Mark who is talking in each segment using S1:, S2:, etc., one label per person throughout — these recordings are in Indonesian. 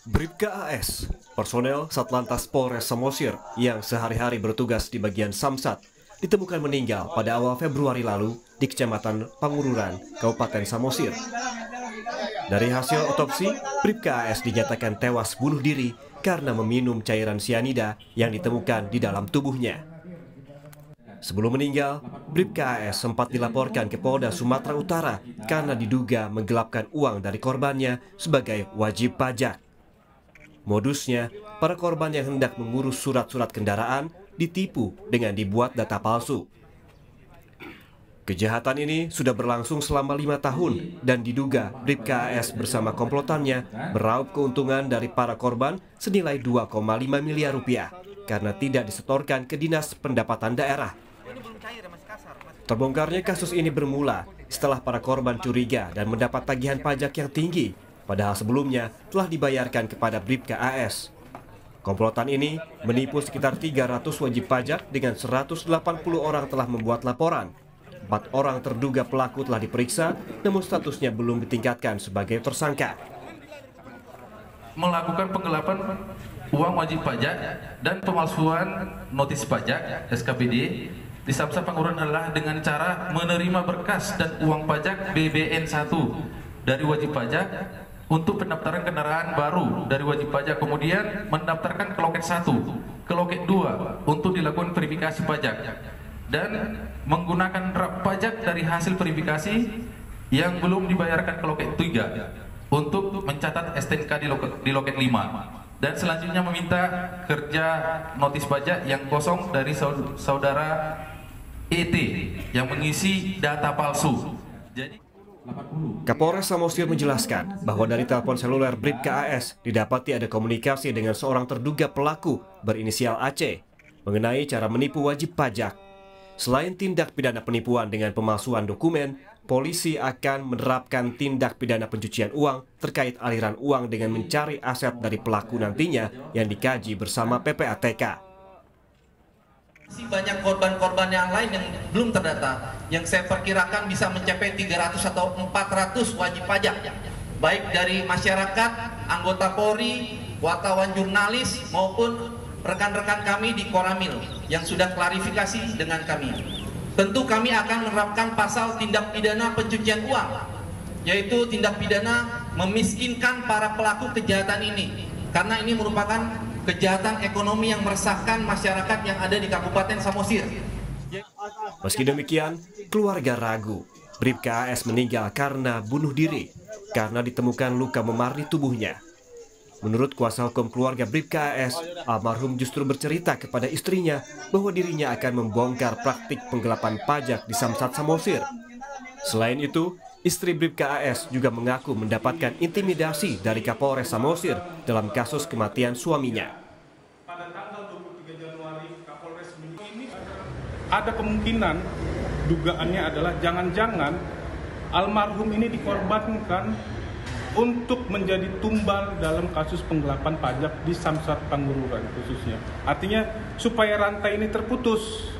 S1: Bribka AS, personel Satlantas Polres Samosir yang sehari-hari bertugas di bagian Samsat, ditemukan meninggal pada awal Februari lalu di Kecamatan Pangururan, Kabupaten Samosir. Dari hasil otopsi, Bribka AS dinyatakan tewas bunuh diri karena meminum cairan sianida yang ditemukan di dalam tubuhnya. Sebelum meninggal, Bribka AS sempat dilaporkan ke Polda Sumatera Utara karena diduga menggelapkan uang dari korbannya sebagai wajib pajak. Modusnya, para korban yang hendak mengurus surat-surat kendaraan ditipu dengan dibuat data palsu. Kejahatan ini sudah berlangsung selama 5 tahun dan diduga Bribka AS bersama komplotannya meraup keuntungan dari para korban senilai 2,5 miliar rupiah karena tidak disetorkan ke Dinas Pendapatan Daerah. Terbongkarnya kasus ini bermula setelah para korban curiga dan mendapat tagihan pajak yang tinggi, padahal sebelumnya telah dibayarkan kepada Bribka AS. Komplotan ini menipu sekitar 300 wajib pajak dengan 180 orang telah membuat laporan. 4 orang terduga pelaku telah diperiksa, namun statusnya belum ditingkatkan sebagai tersangka.
S2: Melakukan penggelapan uang wajib pajak dan pemalsuan notis pajak (SKPD) di Samsat Pangururan adalah dengan cara menerima berkas dan uang pajak BBN 1 dari wajib pajak untuk pendaftaran kendaraan baru dari wajib pajak, kemudian mendaftarkan ke loket 1, ke loket 2 untuk dilakukan verifikasi pajak, dan menggunakan drap pajak dari hasil verifikasi yang belum dibayarkan ke loket 3 untuk mencatat STNK di loket 5, dan selanjutnya meminta kerja notis pajak yang kosong dari saudara ET yang mengisi data palsu.
S1: Kapolres Samosir menjelaskan bahwa dari telepon seluler Bribka AS didapati ada komunikasi dengan seorang terduga pelaku berinisial AC mengenai cara menipu wajib pajak. Selain tindak pidana penipuan dengan pemalsuan dokumen, polisi akan menerapkan tindak pidana pencucian uang terkait aliran uang dengan mencari aset dari pelaku nantinya yang dikaji bersama PPATK.
S3: Banyak korban-korban yang lain yang belum terdata, yang saya perkirakan bisa mencapai 300 atau 400 wajib pajak, baik dari masyarakat, anggota Polri, wartawan jurnalis, maupun rekan-rekan kami di Koramil yang sudah klarifikasi dengan kami. Tentu kami akan menerapkan pasal tindak pidana pencucian uang, yaitu tindak pidana memiskinkan para pelaku kejahatan ini, karena ini merupakan kejahatan ekonomi yang meresahkan masyarakat yang ada di Kabupaten Samosir.
S1: Meski demikian, keluarga ragu Bribka AS meninggal karena bunuh diri karena ditemukan luka memar di tubuhnya. Menurut kuasa hukum keluarga Bribka AS, almarhum justru bercerita kepada istrinya bahwa dirinya akan membongkar praktik penggelapan pajak di Samsat Samosir. Selain itu, istri Bribka AS juga mengaku mendapatkan intimidasi dari Kapolres Samosir dalam kasus kematian suaminya.
S4: Pada tanggal 23 Januari, Kapolres ini ada kemungkinan dugaannya adalah jangan-jangan almarhum ini dikorbankan untuk menjadi tumbal dalam kasus penggelapan pajak di Samsat Pangururan khususnya. Artinya supaya rantai ini terputus.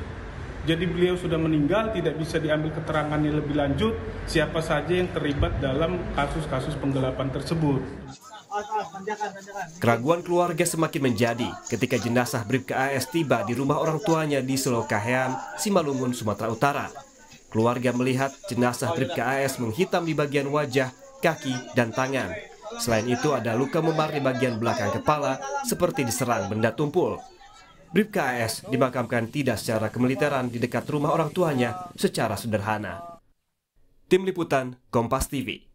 S4: Jadi beliau sudah meninggal, tidak bisa diambil keterangannya lebih lanjut siapa saja yang terlibat dalam kasus-kasus penggelapan tersebut.
S1: Keraguan keluarga semakin menjadi ketika jenazah Bribka AS tiba di rumah orang tuanya di Selokahean, Simalungun, Sumatera Utara. Keluarga melihat jenazah Bribka AS menghitam di bagian wajah, kaki, dan tangan. Selain itu ada luka memar di bagian belakang kepala seperti diserang benda tumpul. Bribka AS dimakamkan tidak secara kemiliteran di dekat rumah orang tuanya secara sederhana. Tim Liputan Kompas TV.